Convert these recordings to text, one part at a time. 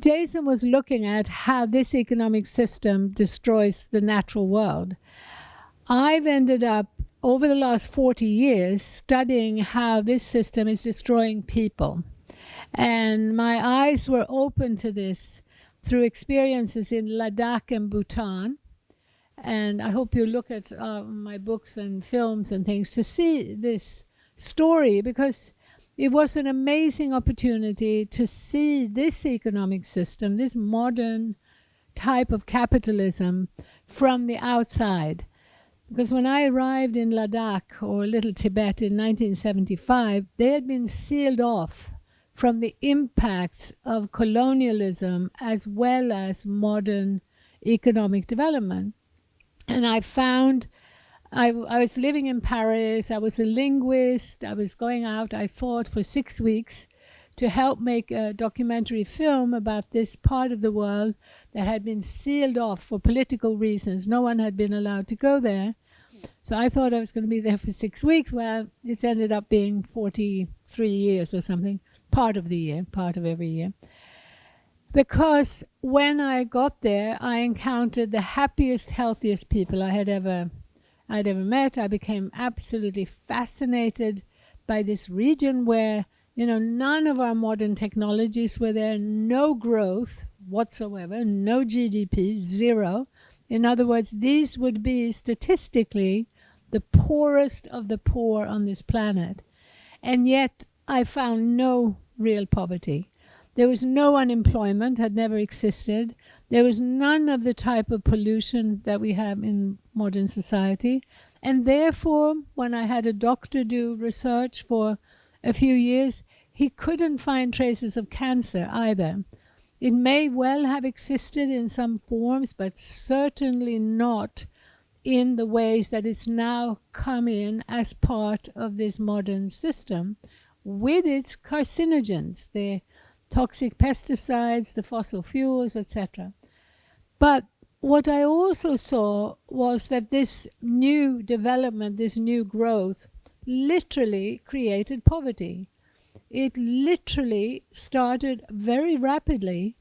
Jason was looking at how this economic system destroys the natural world. I've ended up, over the last 40 years, studying how this system is destroying people. And my eyes were open to this through experiences in Ladakh and Bhutan. And I hope you look at my books and films and things to see this story, because it was an amazing opportunity to see this economic system, this modern type of capitalism, from the outside. Because when I arrived in Ladakh, or Little Tibet, in 1975, they had been sealed off from the impacts of colonialism as well as modern economic development. And I found I was living in Paris, I was a linguist, I was going out, I thought, for 6 weeks to help make a documentary film about this part of the world that had been sealed off for political reasons. No one had been allowed to go there. So I thought I was going to be there for 6 weeks. Well, it's ended up being 43 years or something, part of the year, part of every year. Because when I got there, I encountered the happiest, healthiest people I'd ever met. I became absolutely fascinated by this region where, none of our modern technologies were there, no growth whatsoever, no GDP, zero. In other words, these would be statistically the poorest of the poor on this planet. And yet I found no real poverty. There was no unemployment, had never existed. There was none of the type of pollution that we have in modern society. And therefore, when I had a doctor do research for a few years, he couldn't find traces of cancer either. It may well have existed in some forms, but certainly not in the ways that it's now come in as part of this modern system, with its carcinogens, the toxic pesticides, the fossil fuels, etc. But what I also saw was that this new development, this new growth, literally created poverty. It literally started very rapidly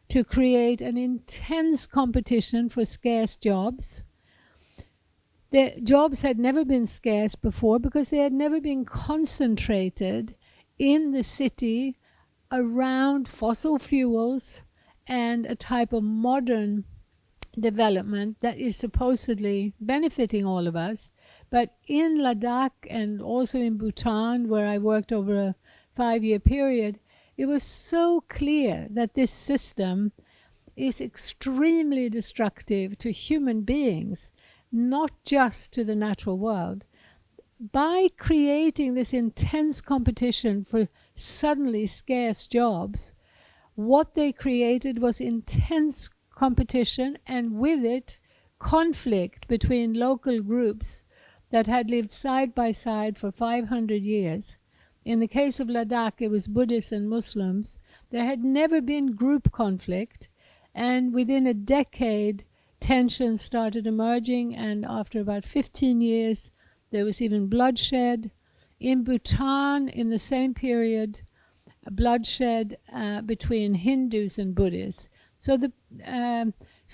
to create an intense competition for scarce jobs. The jobs had never been scarce before because they had never been concentrated in the city around fossil fuels and a type of modern development that is supposedly benefiting all of us. But in Ladakh and also in Bhutan, where I worked over a 5-year period, it was so clear that this system is extremely destructive to human beings, not just to the natural world. By creating this intense competition for suddenly scarce jobs, what they created was intense competition, and with it, conflict between local groups that had lived side by side for 500 years. In the case of Ladakh, it was Buddhists and Muslims. There had never been group conflict, and within a decade, tensions started emerging, and after about 15 years, there was even bloodshed. In Bhutan, in the same period, bloodshed between Hindus and Buddhists. So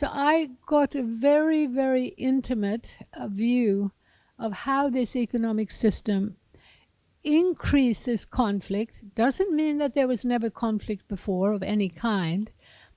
I got a very, very intimate view of how this economic system increases conflict. Doesn't mean that there was never conflict before of any kind.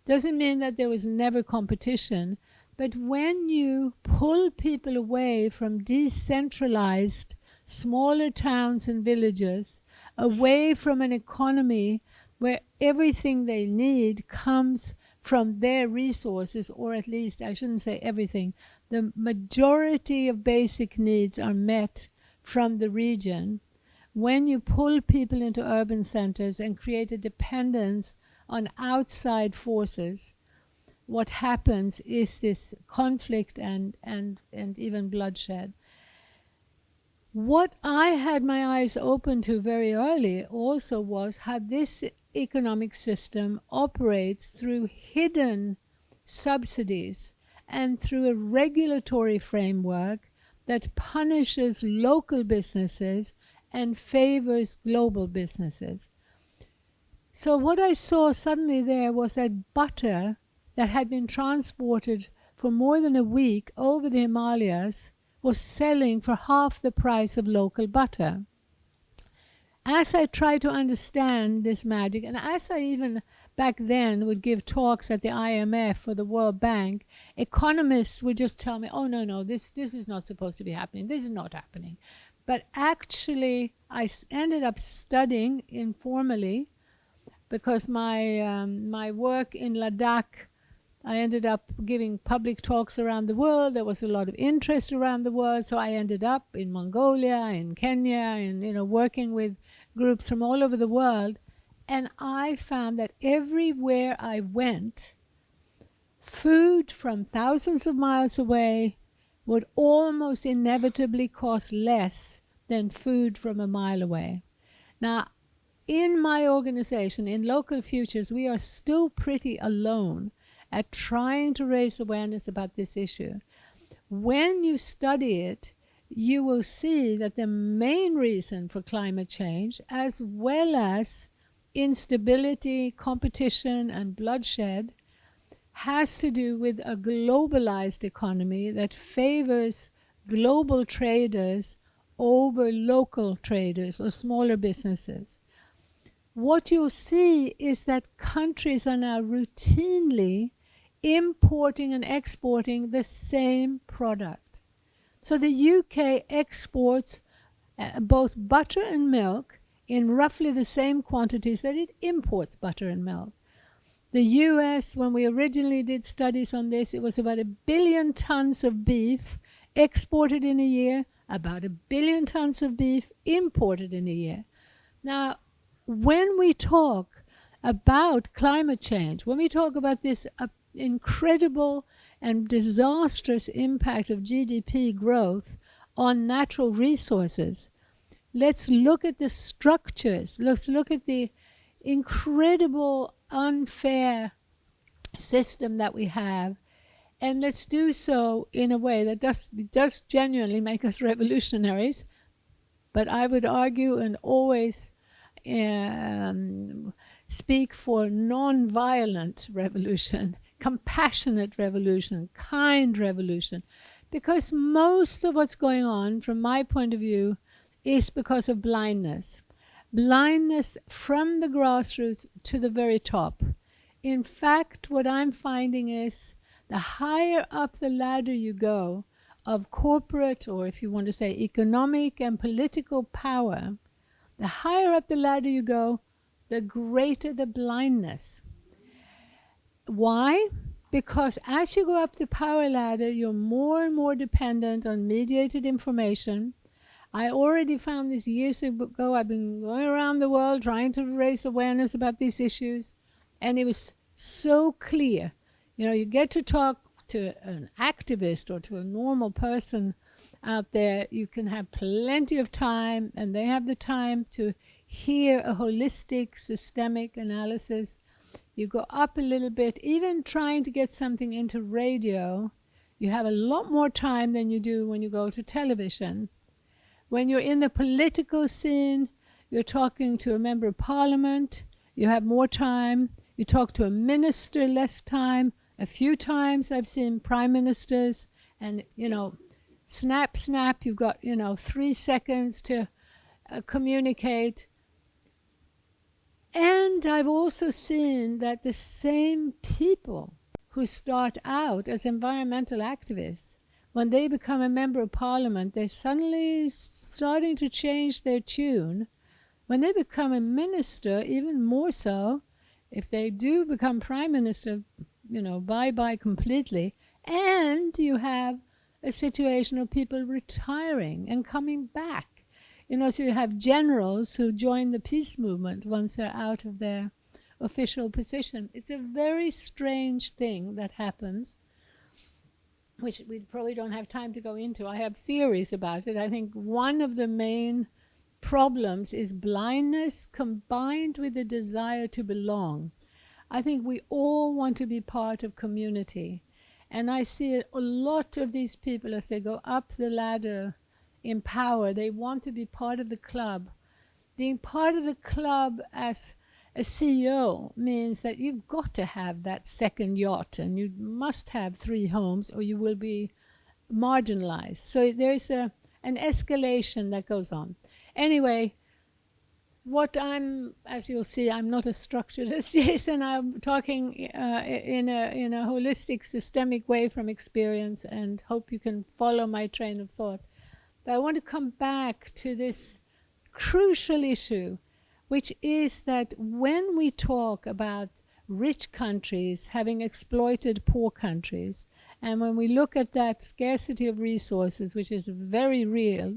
Doesn't mean that there was never competition. But when you pull people away from decentralized smaller towns and villages, away from an economy where everything they need comes from their resources, or at least, I shouldn't say everything, the majority of basic needs are met from the region. When you pull people into urban centers and create a dependence on outside forces, what happens is this conflict and even bloodshed. What I had my eyes open to very early also was how this economic system operates through hidden subsidies and through a regulatory framework that punishes local businesses and favors global businesses. So what I saw suddenly there was that butter that had been transported for more than a week over the Himalayas was selling for half the price of local butter. As I tried to understand this magic, and as I even back then would give talks at the IMF or the World Bank, economists would just tell me, oh, no, this is not supposed to be happening. This is not happening. But actually, I ended up studying informally because my work in Ladakh, I ended up giving public talks around the world. There was a lot of interest around the world. So I ended up in Mongolia, in Kenya, and working with groups from all over the world. And I found that everywhere I went, food from thousands of miles away would almost inevitably cost less than food from a mile away. Now, in my organization, in Local Futures, we are still pretty alone at trying to raise awareness about this issue. When you study it, you will see that the main reason for climate change, as well as instability, competition, and bloodshed, has to do with a globalized economy that favors global traders over local traders or smaller businesses. What you'll see is that countries are now routinely importing and exporting the same product. So the UK exports both butter and milk in roughly the same quantities that it imports butter and milk. The US, when we originally did studies on this, it was about 1 billion tons of beef exported in a year, about 1 billion tons of beef imported in a year. Now, when we talk about climate change, when we talk about this incredible and disastrous impact of GDP growth on natural resources, let's look at the structures. Let's look at the incredible unfair system that we have, and let's do so in a way that does genuinely make us revolutionaries. But I would argue and always speak for non-violent revolution, compassionate revolution, kind revolution, because most of what's going on, from my point of view, is because of blindness. Blindness from the grassroots to the very top. In fact, what I'm finding is the higher up the ladder you go of corporate, or if you want to say economic and political power, the higher up the ladder you go, the greater the blindness. Why? Because as you go up the power ladder, you're more and more dependent on mediated information. I already found this years ago. I've been going around the world trying to raise awareness about these issues, and it was so clear. You get to talk to an activist or to a normal person out there, you can have plenty of time, and they have the time to hear a holistic, systemic analysis. You go up a little bit, even trying to get something into radio, you have a lot more time than you do when you go to television. When you're in the political scene, you're talking to a member of parliament, you have more time. You talk to a minister, less time. A few times I've seen prime ministers, and, snap, you've got, 3 seconds to communicate. And I've also seen that the same people who start out as environmental activists, when they become a member of parliament, they're suddenly starting to change their tune. When they become a minister, even more so, if they do become prime minister, bye-bye completely. And you have a situation of people retiring and coming back. So you have generals who join the peace movement once they're out of their official position. It's a very strange thing that happens, which we probably don't have time to go into. I have theories about it. I think one of the main problems is blindness combined with the desire to belong. I think we all want to be part of community. And I see a lot of these people as they go up the ladder in power, they want to be part of the club. Being part of the club as a CEO means that you've got to have that second yacht and you must have 3 homes or you will be marginalized. So there's an escalation that goes on. Anyway, as you'll see, I'm not as structured as Jason. I'm talking in a holistic, systemic way from experience, and hope you can follow my train of thought. But I want to come back to this crucial issue, which is that when we talk about rich countries having exploited poor countries, and when we look at that scarcity of resources, which is very real,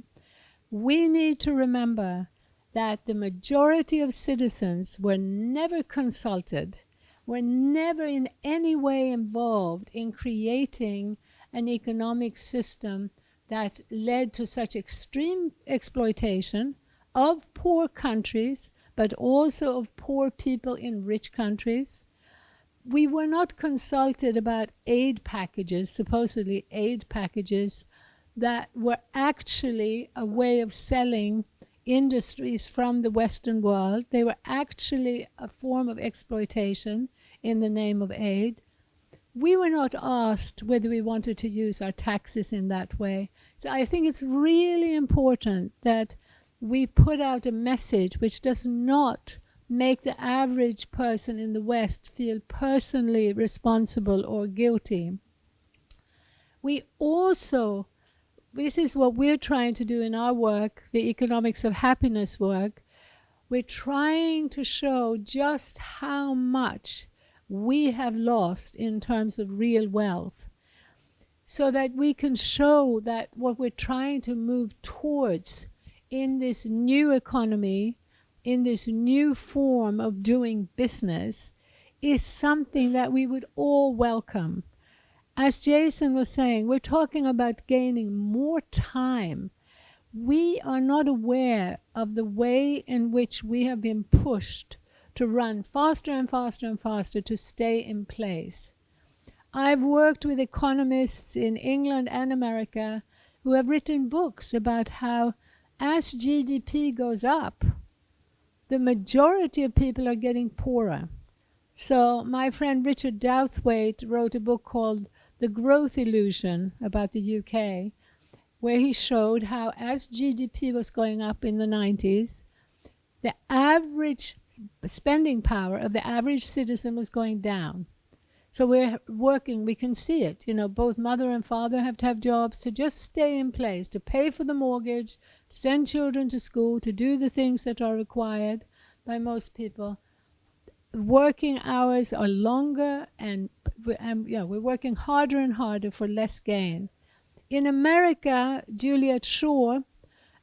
we need to remember that the majority of citizens were never consulted, were never in any way involved in creating an economic system that led to such extreme exploitation of poor countries, but also of poor people in rich countries. We were not consulted about aid packages, supposedly aid packages, that were actually a way of selling industries from the Western world. They were actually a form of exploitation in the name of aid. We were not asked whether we wanted to use our taxes in that way. So I think it's really important that we put out a message which does not make the average person in the West feel personally responsible or guilty. We also, this is what we're trying to do in our work, the economics of happiness work. We're trying to show just how much we have lost in terms of real wealth, so that we can show that what we're trying to move towards in this new economy, in this new form of doing business, is something that we would all welcome. As Jason was saying, we're talking about gaining more time. We are not aware of the way in which we have been pushed to run faster and faster and faster to stay in place. I've worked with economists in England and America who have written books about how as GDP goes up, the majority of people are getting poorer. So my friend Richard Douthwaite wrote a book called The Growth Illusion about the UK, where he showed how as GDP was going up in the 90s, the average spending power of the average citizen was going down. So we're working, we can see it, both mother and father have to have jobs to just stay in place, to pay for the mortgage, to send children to school, to do the things that are required by most people. Working hours are longer, and we're working harder and harder for less gain. In America, Juliet Schor,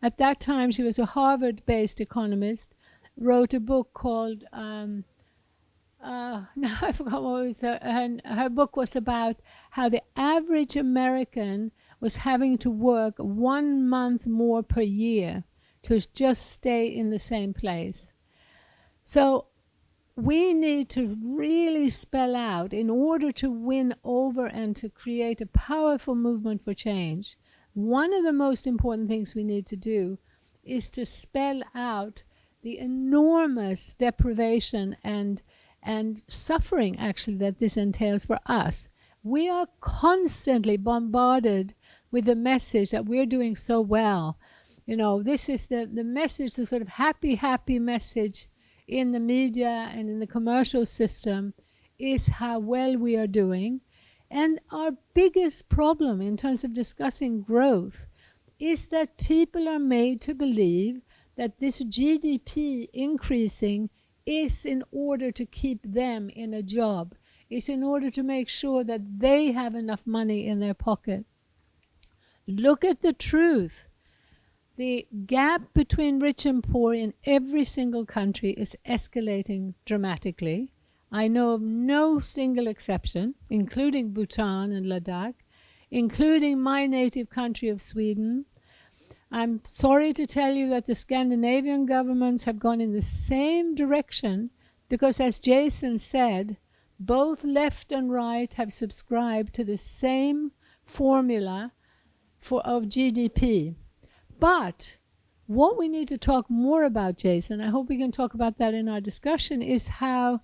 at that time she was a Harvard-based economist, wrote a book called, now I forgot what it was, her book was about how the average American was having to work 1 month more per year to just stay in the same place. So we need to really spell out, in order to win over and to create a powerful movement for change, one of the most important things we need to do is to spell out the enormous deprivation and suffering, actually, that this entails for us. We are constantly bombarded with the message that we're doing so well. This is the message, the sort of happy message in the media and in the commercial system, is how well we are doing. And our biggest problem in terms of discussing growth is that people are made to believe that this GDP increasing is in order to keep them in a job, is in order to make sure that they have enough money in their pocket. Look at the truth. The gap between rich and poor in every single country is escalating dramatically. I know of no single exception, including Bhutan and Ladakh, including my native country of Sweden. I'm sorry to tell you that the Scandinavian governments have gone in the same direction because, as Jason said, both left and right have subscribed to the same formula of GDP. But What we need to talk more about, Jason, I hope we can talk about that in our discussion, is how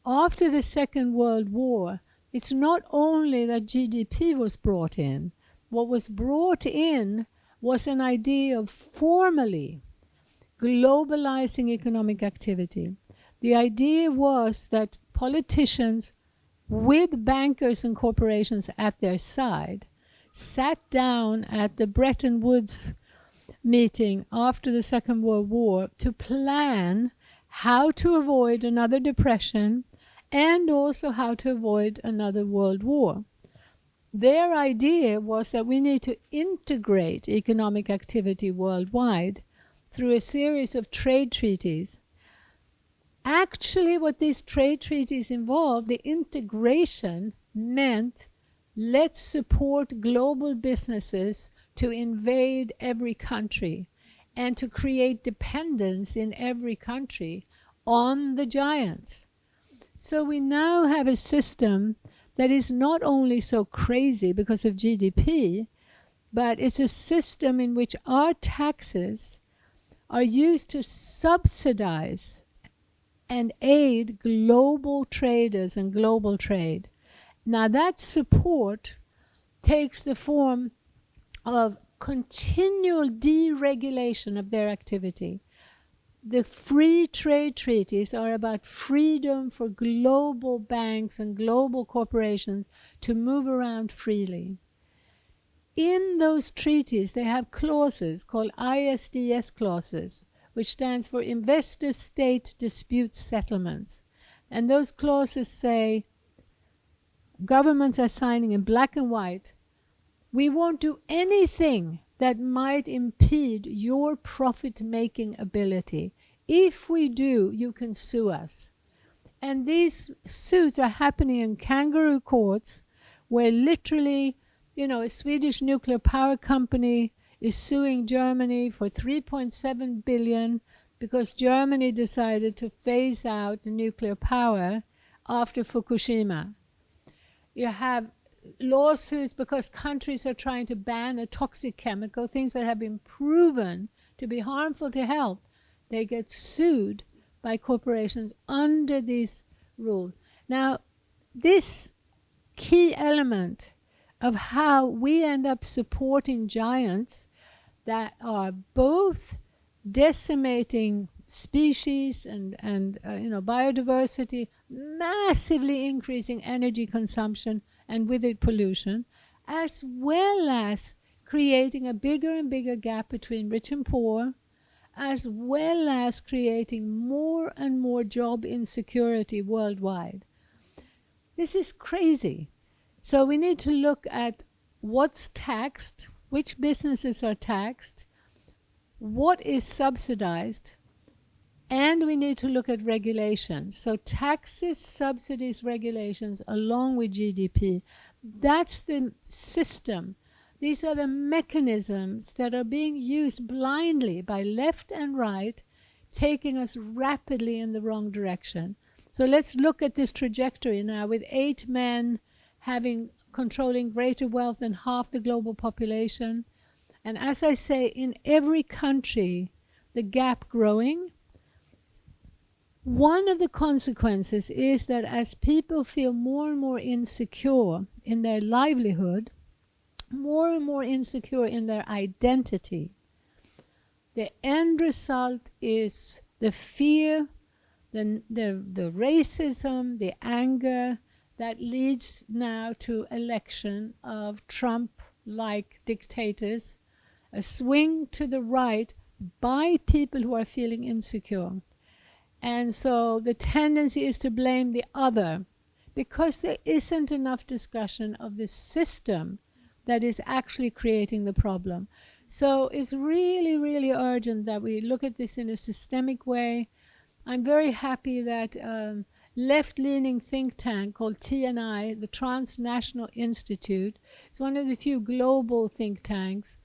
after the Second World War, it's not only that GDP was brought in. What was brought in was an idea of formally globalizing economic activity. The idea was that politicians, with bankers and corporations at their side, sat down at the Bretton Woods meeting after the Second World War to plan how to avoid another depression and also how to avoid another world war. Their idea was that we need to integrate economic activity worldwide through a series of trade treaties. Actually, what these trade treaties involved, the integration meant let's support global businesses to invade every country and to create dependence in every country on the giants. So we now have a system that is not only so crazy because of GDP, but it's a system in which our taxes are used to subsidize and aid global traders and global trade. Now that support takes the form of continual deregulation of their activity. The free trade treaties are about freedom for global banks and global corporations to move around freely. In those treaties, they have clauses called ISDS clauses, which stands for Investor-State Dispute Settlements. And those clauses say, governments are signing in black and white, we won't do anything that might impede your profit-making ability. If we do, you can sue us. And these suits are happening in kangaroo courts where literally, a Swedish nuclear power company is suing Germany for 3.7 billion because Germany decided to phase out nuclear power after Fukushima. You have lawsuits because countries are trying to ban a toxic chemical, things that have been proven to be harmful to health. They get sued by corporations under these rules. Now, this key element of how we end up supporting giants that are both decimating species and biodiversity, massively increasing energy consumption and with it pollution, as well as creating a bigger and bigger gap between rich and poor, as well as creating more and more job insecurity worldwide. This is crazy. So we need to look at what's taxed, which businesses are taxed, what is subsidized, and we need to look at regulations. So taxes, subsidies, regulations, along with GDP. That's the system. These are the mechanisms that are being used blindly by left and right, taking us rapidly in the wrong direction. So let's look at this trajectory now with 8 men controlling greater wealth than half the global population. And as I say, in every country, the gap growing. One of the consequences is that as people feel more and more insecure in their livelihood, more and more insecure in their identity, the end result is the fear, the racism, the anger that leads now to election of Trump-like dictators, a swing to the right by people who are feeling insecure. And so the tendency is to blame the other because there isn't enough discussion of the system that is actually creating the problem. So it's really, really urgent that we look at this in a systemic way. I'm very happy that left-leaning think tank called TNI, the Transnational Institute, it's one of the few global think tanks.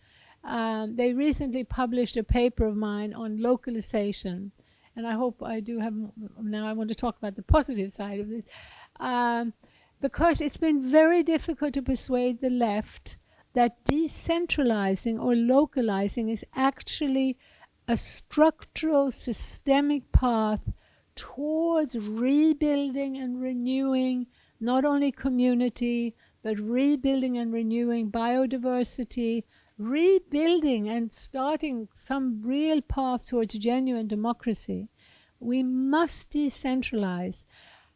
They recently published a paper of mine on localization. And I hope I do have, now I want to talk about the positive side of this, because it's been very difficult to persuade the left that decentralizing or localizing is actually a structural, systemic path towards rebuilding and renewing not only community, but rebuilding and renewing biodiversity, rebuilding and starting some real path towards genuine democracy. We must decentralize.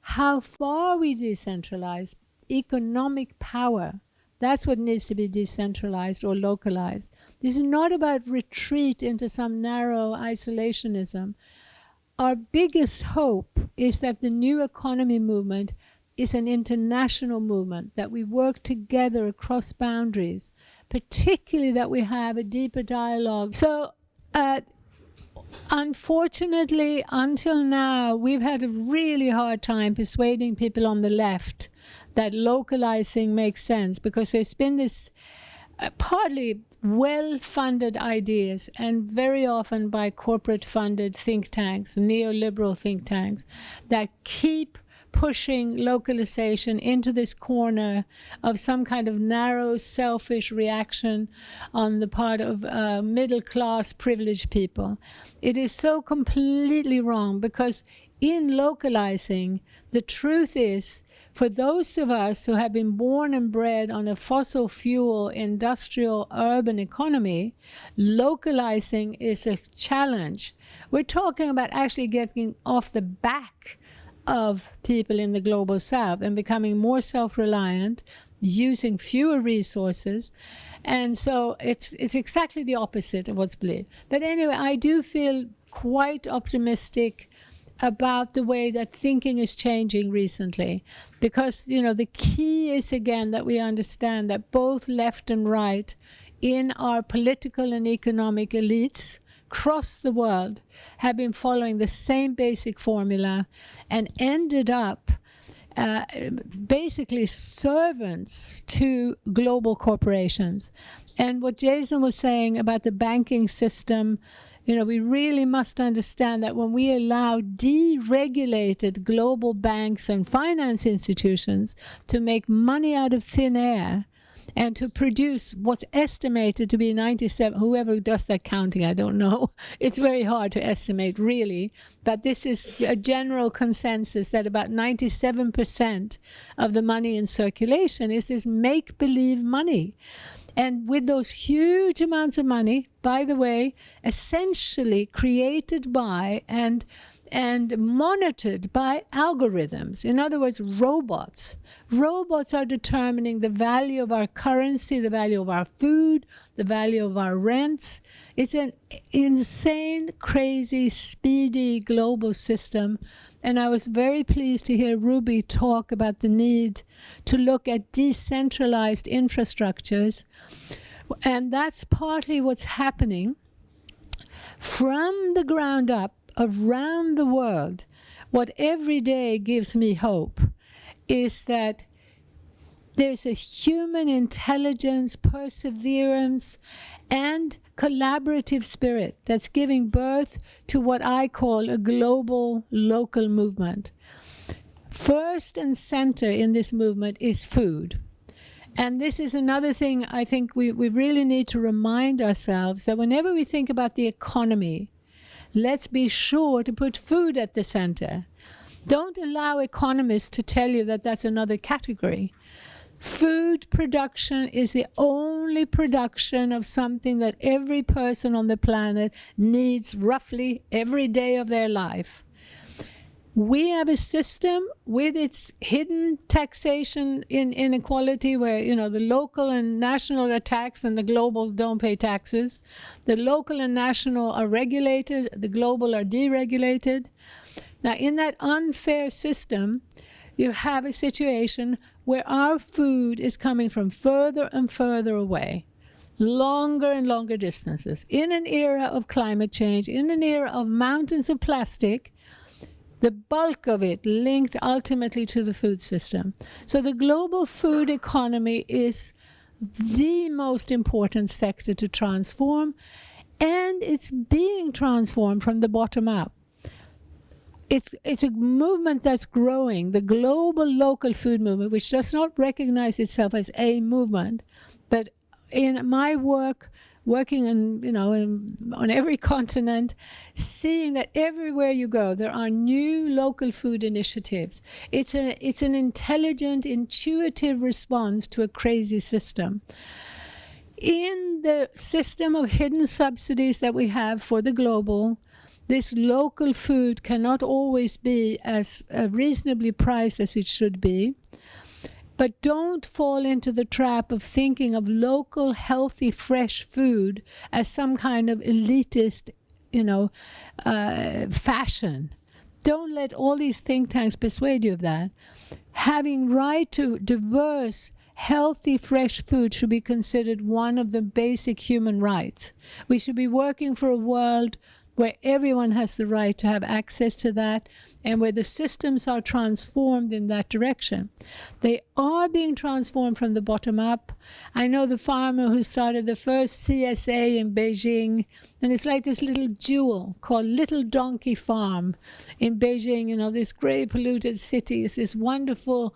How far we decentralize, economic power, that's what needs to be decentralized or localized. This is not about retreat into some narrow isolationism. Our biggest hope is that the new economy movement is an international movement, that we work together across boundaries, particularly that we have a deeper dialogue. So, unfortunately, until now, we've had a really hard time persuading people on the left that localizing makes sense, because there's been this partly well-funded ideas, and very often by corporate-funded think tanks, neoliberal think tanks, that keep pushing localization into this corner of some kind of narrow, selfish reaction on the part of middle-class privileged people. It is so completely wrong, because in localizing, the truth is, for those of us who have been born and bred on a fossil fuel, industrial, urban economy, localizing is a challenge. We're talking about actually getting off the back of people in the global south and becoming more self-reliant, using fewer resources. And so it's exactly the opposite of what's believed. But anyway, I do feel quite optimistic about the way that thinking is changing recently, because the key is again that we understand that both left and right in our political and economic elites across the world have been following the same basic formula and ended up basically servants to global corporations. And what Jason was saying about the banking system, we really must understand that when we allow deregulated global banks and finance institutions to make money out of thin air and to produce what's estimated to be 97, whoever does that counting, I don't know. It's very hard to estimate, really. But this is a general consensus that about 97% of the money in circulation is this make-believe money. And with those huge amounts of money, by the way, essentially created by and monitored by algorithms. In other words, robots. Robots are determining the value of our currency, the value of our food, the value of our rents. It's an insane, crazy, speedy global system. And I was very pleased to hear Ruby talk about the need to look at decentralized infrastructures. And that's partly what's happening from the ground up around the world. What every day gives me hope is that there's a human intelligence, perseverance, and collaborative spirit that's giving birth to what I call a global local movement. First and center in this movement is food. And this is another thing I think we really need to remind ourselves, that whenever we think about the economy, let's be sure to put food at the center. Don't allow economists to tell you that that's another category. Food production is the only production of something that every person on the planet needs roughly every day of their life. We have a system with its hidden taxation inequality where, the local and national are taxed and the global don't pay taxes. The local and national are regulated, the global are deregulated. Now, in that unfair system, you have a situation where our food is coming from further and further away, longer and longer distances. In an era of climate change, in an era of mountains of plastic, the bulk of it linked ultimately to the food system. So the global food economy is the most important sector to transform, and it's being transformed from the bottom up. It's a movement that's growing, the global local food movement, which does not recognize itself as a movement. But in my work working on every continent, seeing that everywhere you go, there are new local food initiatives. It's an intelligent, intuitive response to a crazy system. In the system of hidden subsidies that we have for the global, this local food cannot always be as reasonably priced as it should be. But don't fall into the trap of thinking of local, healthy, fresh food as some kind of elitist, fashion. Don't let all these think tanks persuade you of that. Having right to diverse, healthy, fresh food should be considered one of the basic human rights. We should be working for a world where everyone has the right to have access to that, and where the systems are transformed in that direction. They are being transformed from the bottom up. I know the farmer who started the first CSA in Beijing, and it's like this little jewel called Little Donkey Farm in Beijing, this great polluted city. It's this wonderful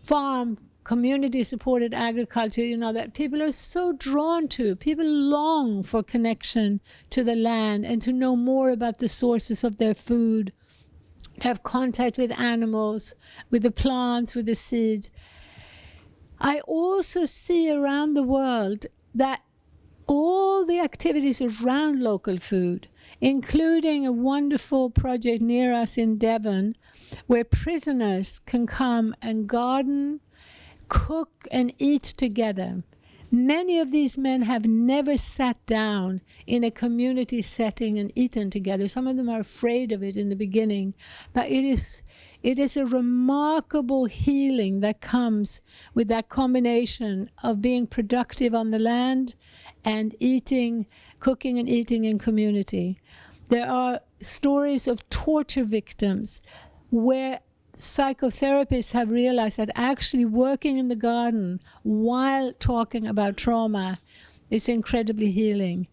farm, community-supported agriculture, that people are so drawn to. People long for connection to the land and to know more about the sources of their food, have contact with animals, with the plants, with the seeds. I also see around the world that all the activities around local food, including a wonderful project near us in Devon, where prisoners can come and garden, cook and eat together. Many of these men have never sat down in a community setting and eaten together. Some of them are afraid of it in the beginning, but it is a remarkable healing that comes with that combination of being productive on the land and cooking and eating in community. There are stories of torture victims where psychotherapists have realized that actually working in the garden while talking about trauma is incredibly healing.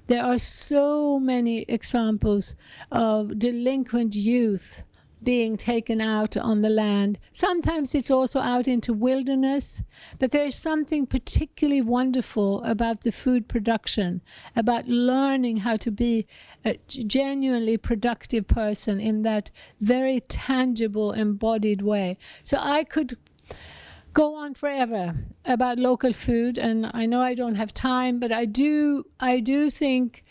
There are so many examples of delinquent youth being taken out on the land. Sometimes it's also out into wilderness, but there's something particularly wonderful about the food production, about learning how to be a genuinely productive person in that very tangible, embodied way. So I could go on forever about local food, and I know I don't have time, but I do think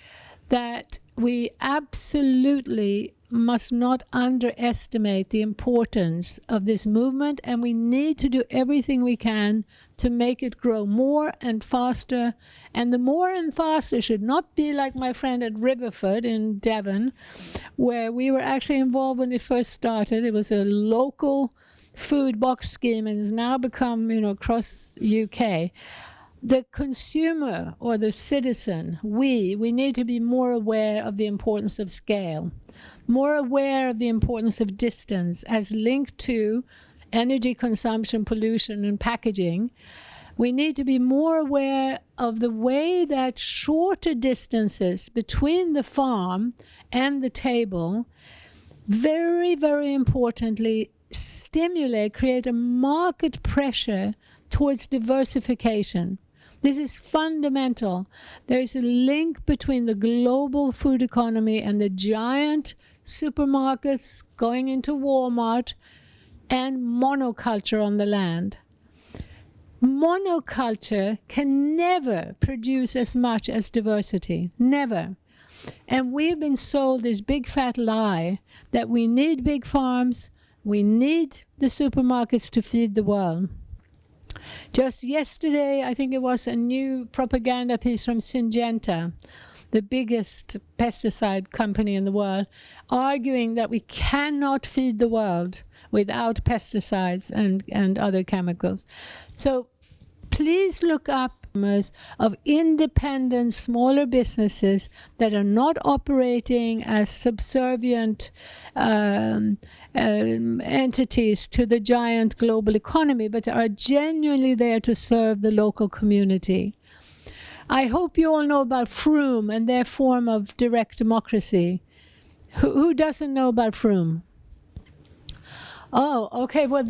that we absolutely must not underestimate the importance of this movement, and we need to do everything we can to make it grow more and faster. And the more and faster should not be like my friend at Riverford in Devon, where we were actually involved when it first started. It was a local food box scheme and has now become, across UK. The consumer or the citizen, we need to be more aware of the importance of scale, more aware of the importance of distance as linked to energy consumption, pollution, and packaging. We need to be more aware of the way that shorter distances between the farm and the table, very, very importantly, create a market pressure towards diversification. This is fundamental. There is a link between the global food economy and the giant supermarkets going into Walmart and monoculture on the land. Monoculture can never produce as much as diversity. Never. And we've been sold this big fat lie that we need big farms, we need the supermarkets to feed the world. Just yesterday, I think it was a new propaganda piece from Syngenta, the biggest pesticide company in the world, arguing that we cannot feed the world without pesticides and other chemicals. So please look up of independent, smaller businesses that are not operating as subservient entities to the giant global economy, but are genuinely there to serve the local community. I hope you all know about Froome and their form of direct democracy. Who doesn't know about Froome? Oh, okay. Well,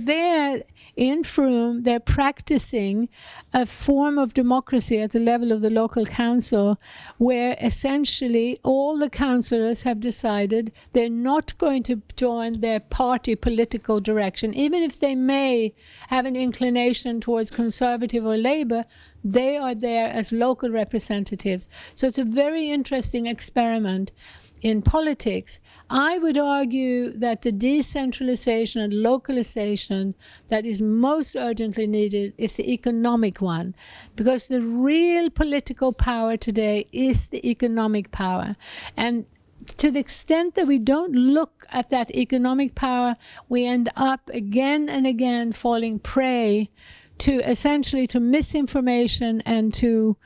in Frome, they're practicing a form of democracy at the level of the local council, where essentially all the councillors have decided they're not going to join their party political direction. Even if they may have an inclination towards Conservative or Labour, they are there as local representatives. So it's a very interesting experiment in politics. I would argue that the decentralization and localization that is most urgently needed is the economic one, because the real political power today is the economic power. And to the extent that we don't look at that economic power, we end up again and again falling prey to essentially to misinformation and to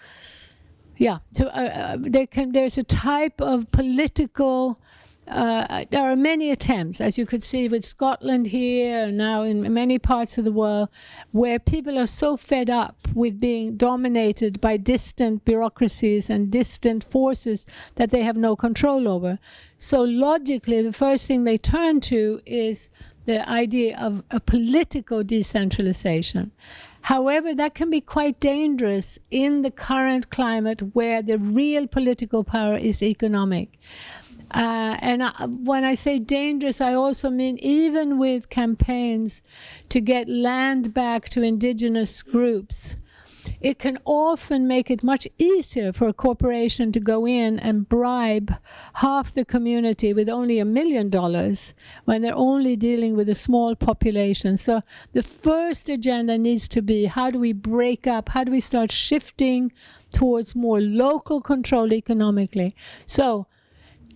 there's a type of political, there are many attempts, as you could see with Scotland here, and now in many parts of the world, where people are so fed up with being dominated by distant bureaucracies and distant forces that they have no control over. So logically, the first thing they turn to is the idea of a political decentralization. However, that can be quite dangerous in the current climate where the real political power is economic. When I say dangerous, I also mean even with campaigns to get land back to indigenous groups, it can often make it much easier for a corporation to go in and bribe half the community with only $1 million when they're only dealing with a small population. So the first agenda needs to be, how do we break up? How do we start shifting towards more local control economically? So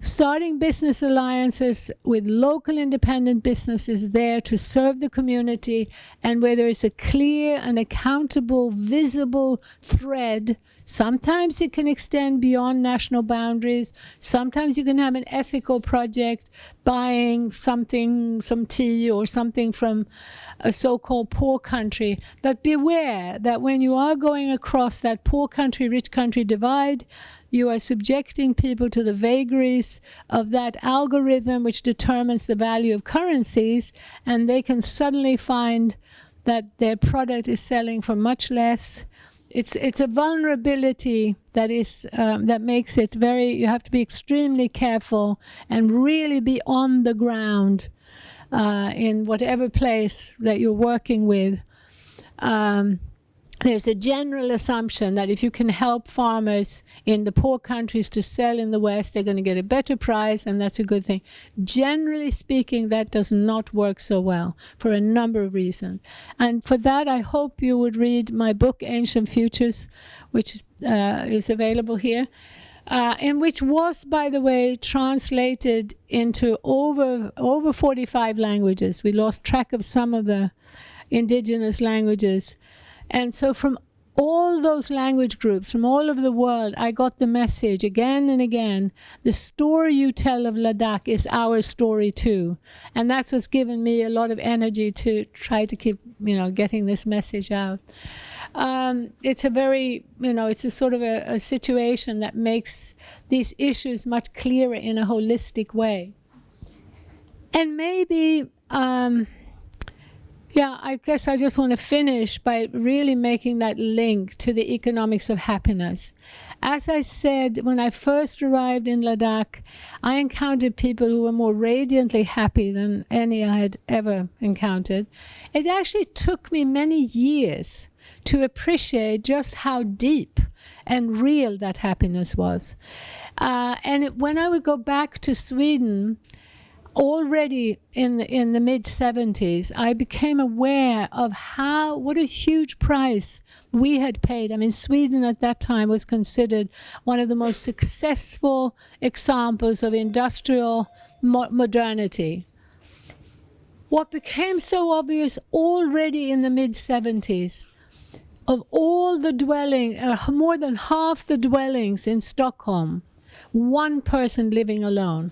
starting business alliances with local independent businesses there to serve the community, and where there is a clear and accountable, visible thread. Sometimes it can extend beyond national boundaries. Sometimes you can have an ethical project buying something, some tea or something from a so-called poor country. But beware that when you are going across that poor country, rich country divide, you are subjecting people to the vagaries of that algorithm which determines the value of currencies, and they can suddenly find that their product is selling for much less. It's a vulnerability that is that makes it very, you have to be extremely careful and really be on the ground in whatever place that you're working with. There's a general assumption that if you can help farmers in the poor countries to sell in the West, they're going to get a better price, and that's a good thing. Generally speaking, that does not work so well for a number of reasons. And for that, I hope you would read my book, Ancient Futures, which is available here, and which was, by the way, translated into over 45 languages. We lost track of some of the indigenous languages. And so from all those language groups, from all over the world, I got the message again and again, the story you tell of Ladakh is our story too. And that's what's given me a lot of energy to try to keep, getting this message out. It's a very, it's a sort of a situation that makes these issues much clearer in a holistic way. And maybe... I guess I just want to finish by really making that link to the economics of happiness. As I said, when I first arrived in Ladakh, I encountered people who were more radiantly happy than any I had ever encountered. It actually took me many years to appreciate just how deep and real that happiness was. When I would go back to Sweden, already in the mid-70s, I became aware of what a huge price we had paid. I mean, Sweden at that time was considered one of the most successful examples of industrial modernity. What became so obvious already in the mid-70s, of all the more than half the dwellings in Stockholm, one person living alone.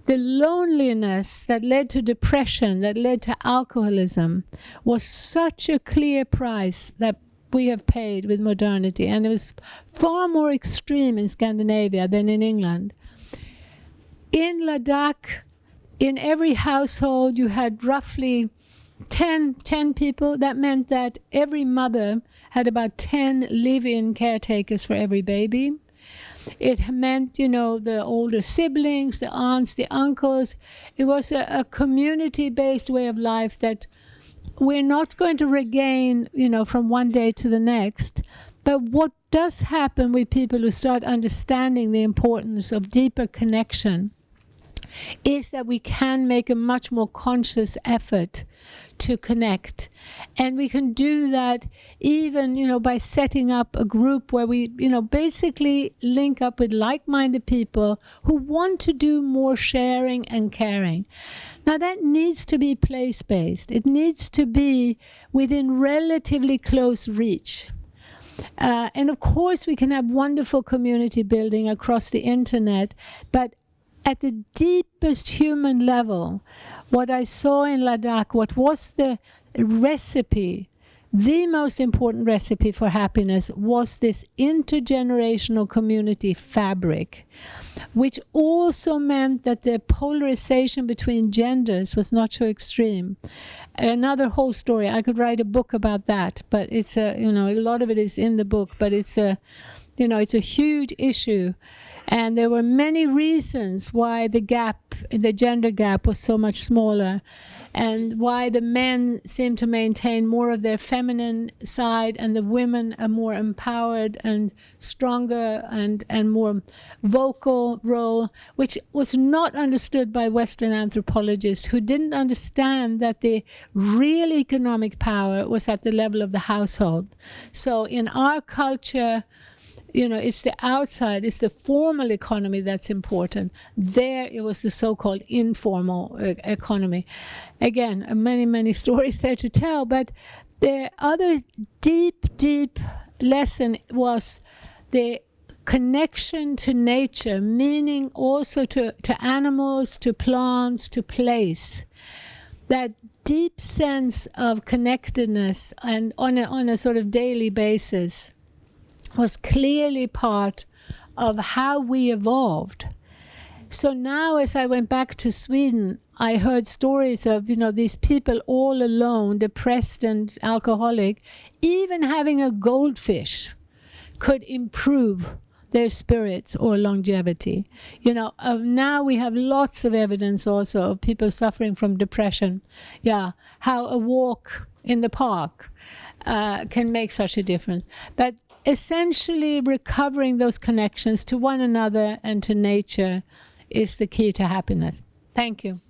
The loneliness that led to depression, that led to alcoholism, was such a clear price that we have paid with modernity. And it was far more extreme in Scandinavia than in England. In Ladakh, in every household, you had roughly 10 people. That meant that every mother had about 10 live-in caretakers for every baby. It meant, the older siblings, the aunts, the uncles. It was a community-based way of life that we're not going to regain, from one day to the next. But what does happen with people who start understanding the importance of deeper connection is that we can make a much more conscious effort to connect. And we can do that even, by setting up a group where we, basically link up with like-minded people who want to do more sharing and caring. Now, that needs to be place-based. It needs to be within relatively close reach. And of course, we can have wonderful community building across the internet, but at the deepest human level, what I saw in Ladakh, what was the recipe, the most important recipe for happiness was this intergenerational community fabric, which also meant that the polarization between genders was not so extreme. Another whole story. I could write a book about that, but it's a lot of it is in the book, but it's a huge issue. And there were many reasons why the gender gap was so much smaller, and why the men seem to maintain more of their feminine side and the women a more empowered and stronger and more vocal role, which was not understood by Western anthropologists who didn't understand that the real economic power was at the level of the household. So in our culture, it's the outside, it's the formal economy that's important. There, it was the so-called informal economy. Again, many, many stories there to tell, but the other deep, deep lesson was the connection to nature, meaning also to animals, to plants, to place. That deep sense of connectedness and on a sort of daily basis was clearly part of how we evolved. So now, as I went back to Sweden, I heard stories of, these people all alone, depressed and alcoholic. Even having a goldfish could improve their spirits or longevity. Now we have lots of evidence also of people suffering from depression. Yeah, how a walk in the park can make such a difference. But essentially recovering those connections to one another and to nature is the key to happiness. Thank you.